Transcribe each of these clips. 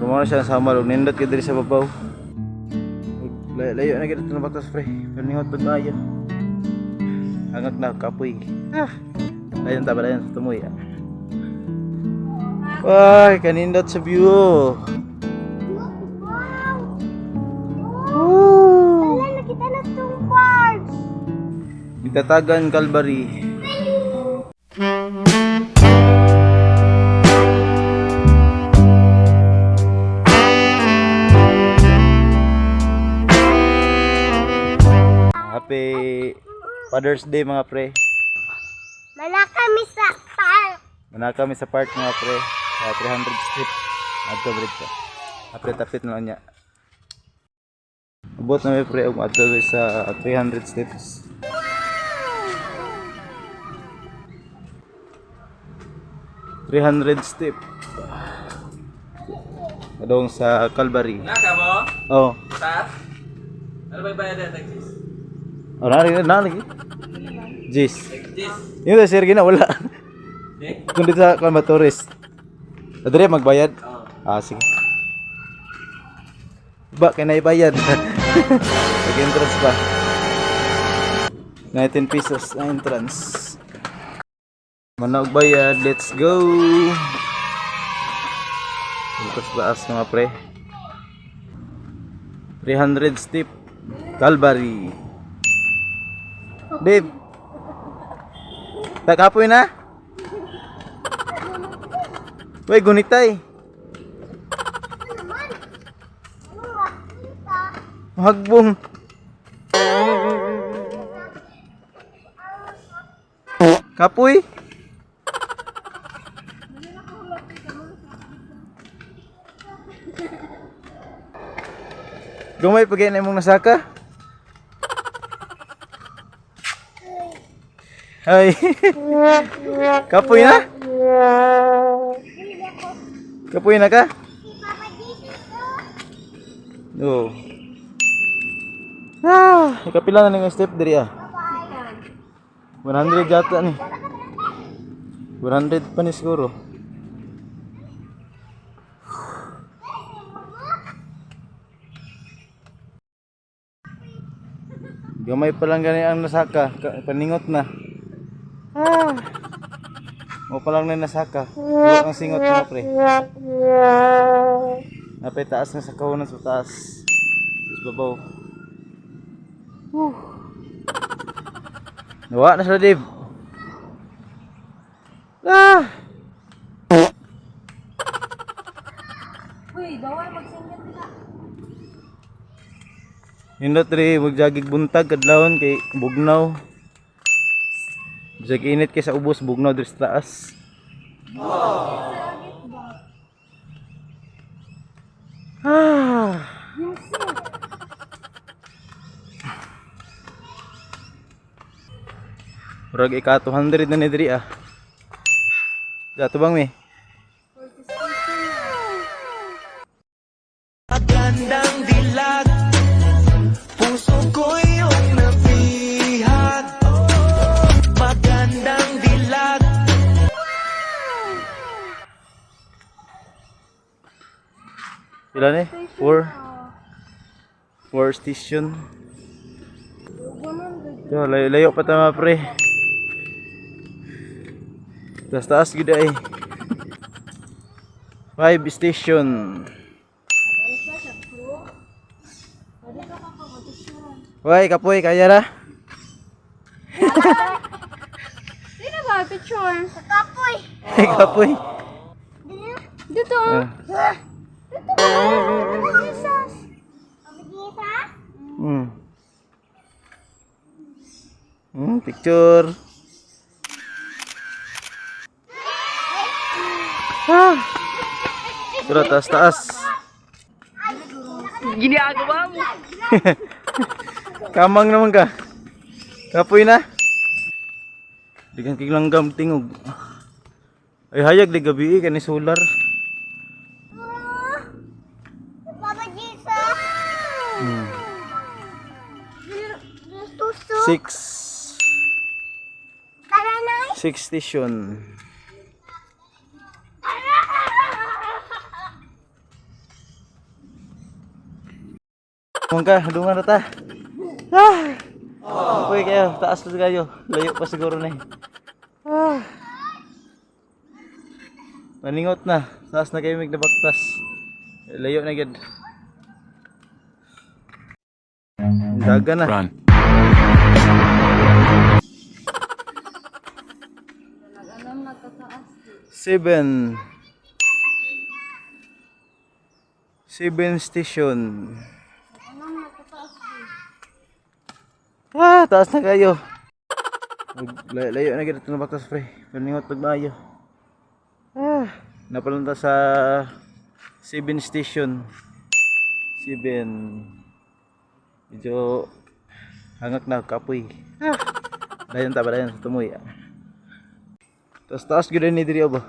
Kumana siya sa malog nindot ka diri sa babaw. Layo na kita ng batas pre. Paningot pag maayo. Hangat na kapoy. Dayon ta ba dayon sa tumoy. Ay, kanindot sa view. Woo! Wala, nakita na itong parks. Itatagan Calvary. Happy Father's Day mga pre. Wala kami sa park. Muna kami sa park mga pre. Sa 300 street. Adto dito. Apit-apit na lang niya. Abot na may pre og adto sa 300 steps. Step. Adong sa Calvary. Naka mo? Oh. Taas? Ano ba yung bayad na taxis? Oh, na lagi. Jis. Taxis? Yung sa sir gina wala. Di? Kung dito sa Kalmatoris. Adre magbayad. Oo. Ah, sige. Ba kay naibayad. Nag-entrance pa. 19 pesos ang entrance. Manog bayad, let's go. Bukas baas mga pre. 300 step Calvary. Babe. Takapoy na? Uy, gunitay. Mahagbong. Kapoy. Gumay pagay na imong nasaka. Ay. Kapoy na? Kapoy na ka? Oo. Ikapila na ng step diri ah. 100 yata ni. 100 pa ni siguro. Gamay pa lang gani ang nasaka, paningot na. O pa lang na nasaka. Huwag ang singot mo pre. Napay taas na sa kahunan sa taas. Sa babaw. Nawa na siya Dave. Uy, bawal magsingit nila. Hindot rin magjagig buntag kadlawon kay bugnaw. Bisag init kay sa ubos bugnaw diri sa taas. Murag ika 200 na ni diri ah. Dato bang mi? Magandang dilag, puso ko yung nabihag. Magandang dilag. Pila ni? 4 station. Yo, layo pa tama pre. Taas gid ay. 5 station. Wai, kapoy kaya ra. Sino ba? Picture. Sa kapoy. Kapoy. Dito. Ah. Dito ba? Jesus. Picture. Pero taas. Ginagawa mo! Kamang naman ka. Kapoy na. Digan kay langgam tingog. Ay hayag di gabi kani solar. Papa Jesus. 6 Tara na. 6 station. Mungka, dungan na ta. Ah! Uy kayo, taas na kayo. Layo pa siguro na eh. Ah! Maningot na. Taas na kayo mig nabaktas. Layo na gid. Daga na. Run. Nag-alam na tataas. 7 station. Alam na tataas. Ah, taas na kayo. Layo na gid itong baktas pre. Paningot pag maayo. Ah, napalunta sa 7 station. 7. Medyo hangak na kapoy. Ah, dayon ta ba dayon sa tumoy. Taas gid ni diri ba?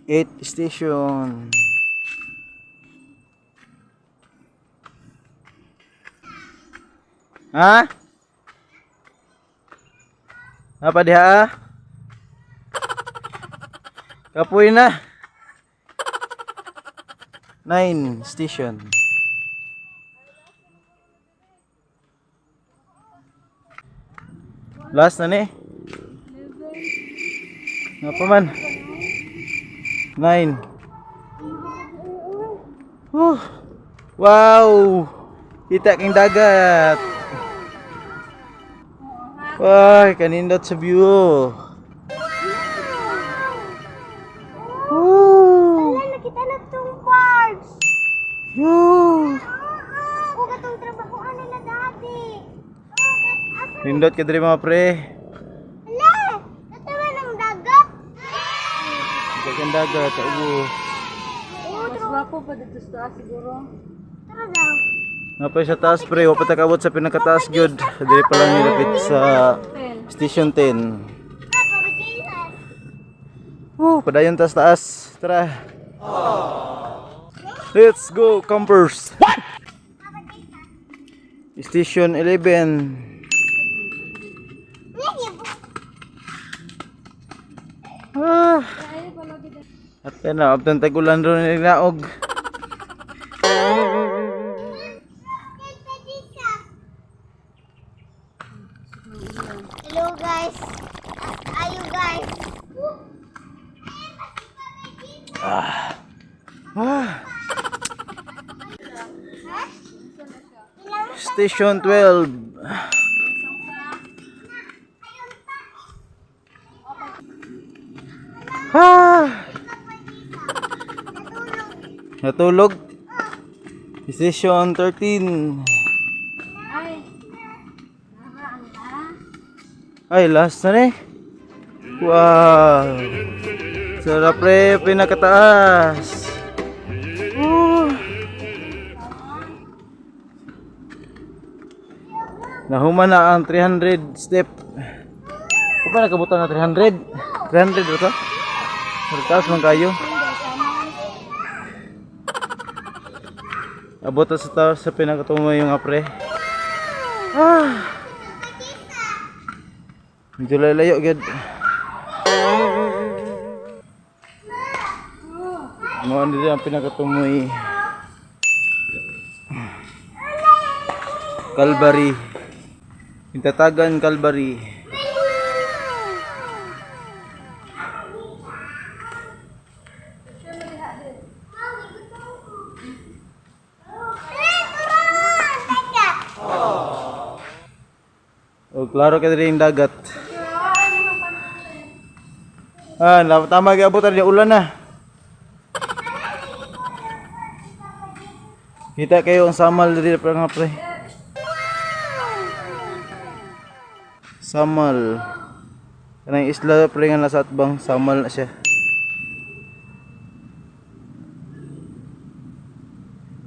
8 station. Ha? Apa dia? Kapoy na. 9 station. Last na ni. Apa man? 9. Wow. Kita king dagat. Wah, kanindot sa view. Wala, nakita na itong parts. Ako gatong trabahoan nila dati. Nindot ka diri mga pre. Hala, natawa ng dagat. Dagang dagat sa ubo. Mas wapo pa dito sa taas siguro. Tara daw. Napay sa taas pre, wa pa ta kaabot sa pinakataas gyud. Diri pa lang nilapit sa station 10. Padayon tas taas. Tara. Let's go campers. Station 11. Ah. At na, abtan tagulan ron ni naog. Hello guys. Ayo guys. Station 12. Natulog. Station 13. Ay, last na eh. Wow. Sarap pre, pinakataas. Nahuman na ang 300 step. Kung pa nakabutan na 300? 300 ba ito? Taas man kayo. Abot na sa taas sa pinakatumo yung apre. Medyo layo gid. Mo dito ang pinakatumoy. Calvary. Intatagan Calvary. Oh, klaro ka din yung dagat. Tama giabutan ni ulan na. Kita kayo ang samal diri pa nga pre. Samal. Kanang isla pre nga nasa atbang, samal na siya.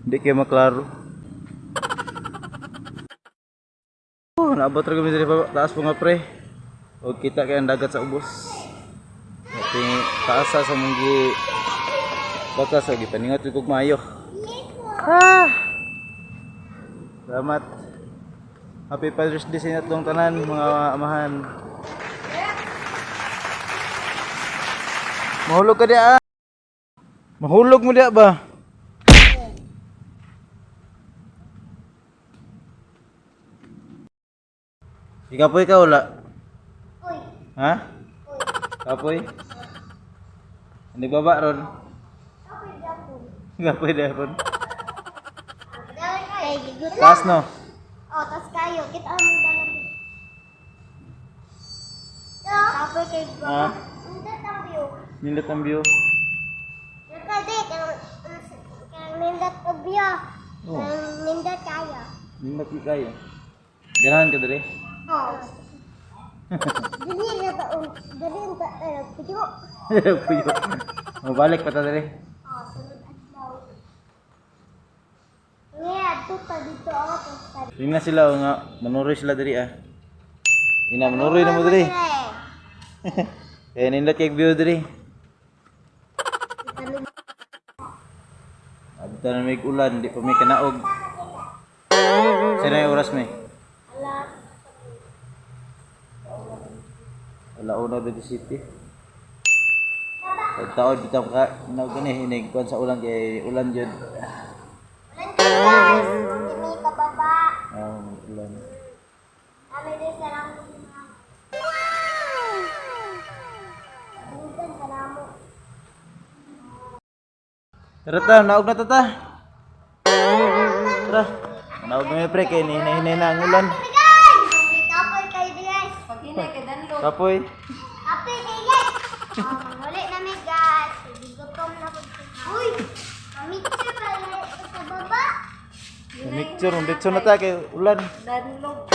Hindi kayo maklaro. Naabot rin kami diri pa taas po nga pre. O kita kayo ang dagat sa ubos. Ating taasa sa munggi bakas lagi paningat yung maayo. Salamat. Happy Father's Day sa inyo tanan mga amahan. Mahulog ka diya. Mahulog mo diya ba? Ikapoy ka wala? Uy. Ha? Kapoy? Hindi baba ron. Kapoy Japon. Kapoy dahon. Kay gigut. Taas no? Oh, tas kayo kita ang dalam. Kapoy kay Ha? baba. Hindi ang view. Nindot ang view. Kasi kang nindot ang view. Oh. Kang nindot kaya. Nindot ki kayo. Ganahan ka dali. Oh. Jadi na ba jadi ta video. Puyo. Mabalik pa ta dali. Oh, sunod adlaw. Yeah, tuta dito ako to. Tingnan sila o nga, manuroy sila dali ah. Ina, manuroy na mo dali. Kaya nindot kay view dali. Abta na may ulan, di pa may kanaog. Sino yung oras may? Alauna dito city. Pagtaon bitaw ka, gani hinigkuan sa ulan kay ulan jud. Guys, kami ka baba. Ulan. Kami din sa lang. Wow! Minsan ka na mo. Tara ta, naog na ta. Tara. Naog na may pre kay hinay na ang ulan. Kapoy kayo guys. Kapoy. Kapoy kayo guys. Huli na may gas. Gutom na po. Uy! Pamicture pa sa baba. Picture, dito na ta kay ulan. Danlog.